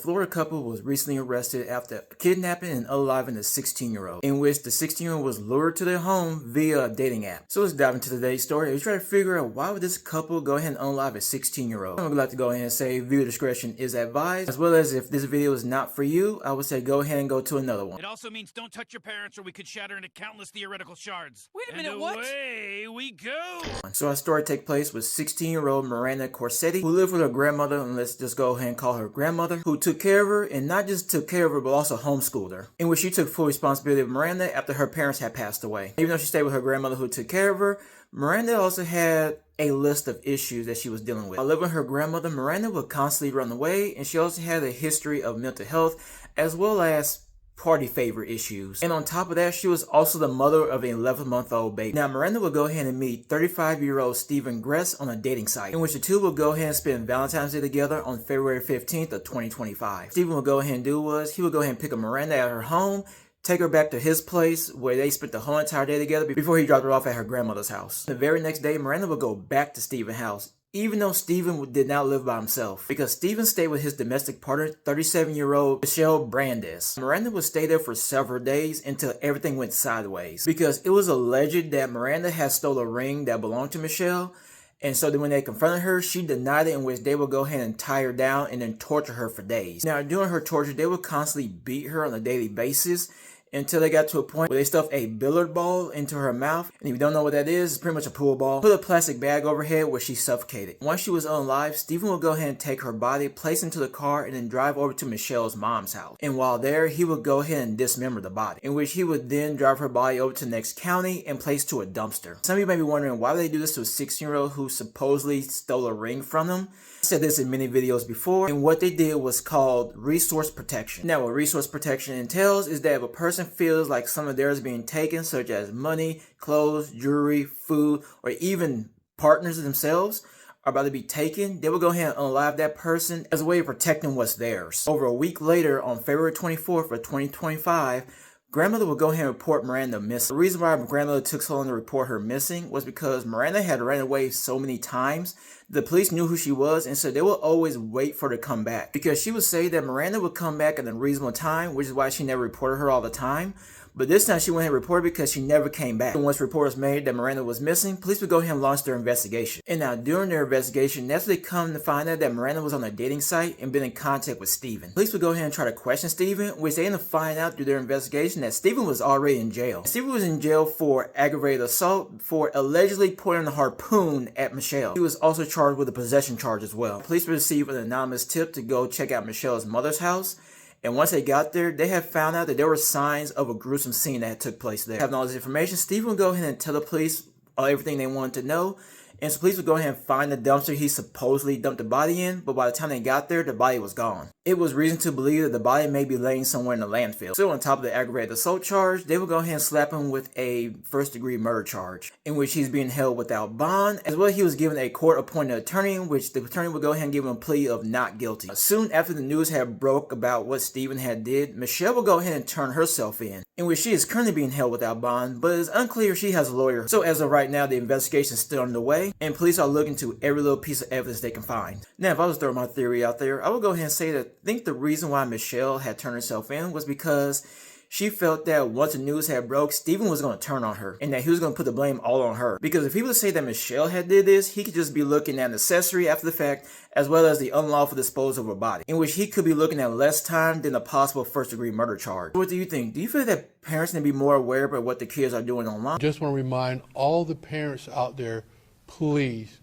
Florida couple was recently arrested after kidnapping and unaliving a 16-year-old, in which the 16-year-old was lured to their home via a dating app. So let's dive into today's story. We try to figure out why would this couple go ahead and unalive a 16-year-old. I would like to go ahead and say viewer discretion is advised, as well as if this video is not for you, I would say go ahead and go to another one. It also means don't touch your parents or we could shatter into countless theoretical shards. Wait a minute, and what? Away we go! So our story takes place with 16-year-old Miranda Corsette, who lived with her grandmother, and let's just go ahead and call her grandmother, who took care of her, and not just took care of her, but also homeschooled her, in which she took full responsibility of Miranda after her parents had passed away. Even though she stayed with her grandmother who took care of her, Miranda also had a list of issues that she was dealing with. While living with her grandmother, Miranda would constantly run away, and she also had a history of mental health, as well as party favor issues. And on top of that, she was also the mother of an 11-month-old baby. Now, Miranda would go ahead and meet 35-year-old Stephen Gress on a dating site, in which the two would go ahead and spend Valentine's Day together on February 15th of 2025. Stephen would go ahead and do was, he would go ahead and pick up Miranda at her home, take her back to his place where they spent the whole entire day together before he dropped her off at her grandmother's house. The very next day, Miranda would go back to Stephen's house, even though Stephen did not live by himself, because Stephen stayed with his domestic partner, 37-year-old Michelle Brandes. Miranda would stay there for several days until everything went sideways, because it was alleged that Miranda had stole a ring that belonged to Michelle, and so then when they confronted her, she denied it, in which they would go ahead and tie her down and then torture her for days. Now, during her torture, they would constantly beat her on a daily basis, until they got to a point where they stuffed a billiard ball into her mouth. And if you don't know what that is, it's pretty much a pool ball. Put a plastic bag over her head where she suffocated. Once she was unalive, Stephen would go ahead and take her body, place it into the car, and then drive over to Michelle's mom's house. And while there, he would go ahead and dismember the body, in which he would then drive her body over to the next county and place to a dumpster. Some of you may be wondering why they do this to a 16-year-old who supposedly stole a ring from them. I said this in many videos before, and what they did was called resource protection. Now, what resource protection entails is that if a person feels like some of theirs being taken, such as money, clothes, jewelry, food, or even partners themselves are about to be taken, they will go ahead and unalive that person as a way of protecting what's theirs. Over a week later, on February 24th of 2025, grandmother would go ahead and report Miranda missing. The reason why grandmother took so long to report her missing was because Miranda had ran away so many times. The police knew who she was, and so they would always wait for her to come back, because she would say that Miranda would come back at a reasonable time, which is why she never reported her all the time. But this time she went ahead and reported because she never came back. And once reports made that Miranda was missing, police would go ahead and launch their investigation. And now during their investigation, that's when they come to find out that Miranda was on a dating site and been in contact with Stephen. Police would go ahead and try to question Stephen, which they end up finding out through their investigation that Stephen was already in jail. Stephen was in jail for aggravated assault for allegedly pointing a harpoon at Michelle. He was also charged with a possession charge as well. Police received an anonymous tip to go check out Michelle's mother's house. And once they got there, they had found out that there were signs of a gruesome scene that took place there. Having all this information, Stephen would go ahead and tell the police everything they wanted to know. And so police would go ahead and find the dumpster he supposedly dumped the body in, but by the time they got there, the body was gone. It was reason to believe that the body may be laying somewhere in the landfill. So on top of the aggravated assault charge, they would go ahead and slap him with a first-degree murder charge, in which he's being held without bond. As well, he was given a court-appointed attorney, in which the attorney would go ahead and give him a plea of not guilty. Soon after the news had broke about what Stephen had did, Michelle would go ahead and turn herself in which she is currently being held without bond, but it is unclear if she has a lawyer. So as of right now, the investigation is still underway, and police are looking to every little piece of evidence they can find. Now, if I was to throw my theory out there, I would go ahead and say that I think the reason why Michelle had turned herself in was because she felt that once the news had broke, Stephen was going to turn on her, and that he was going to put the blame all on her. Because if he would say that Michelle had did this, he could just be looking at an accessory after the fact, as well as the unlawful disposal of a body, in which he could be looking at less time than a possible first-degree murder charge. What do you think? Do you feel that parents need to be more aware about what the kids are doing online? Just want to remind all the parents out there, please,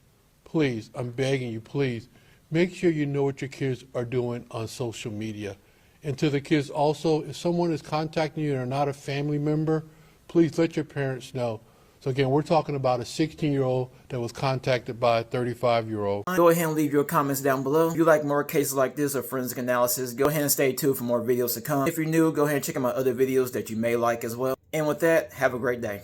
I'm begging you, please, make sure you know what your kids are doing on social media. And to the kids also, if someone is contacting you and are not a family member, please let your parents know. So again, we're talking about a 16-year-old that was contacted by a 35-year-old. Go ahead and leave your comments down below. If you like more cases like this or forensic analysis, go ahead and stay tuned for more videos to come. If you're new, go ahead and check out my other videos that you may like as well. And with that, have a great day.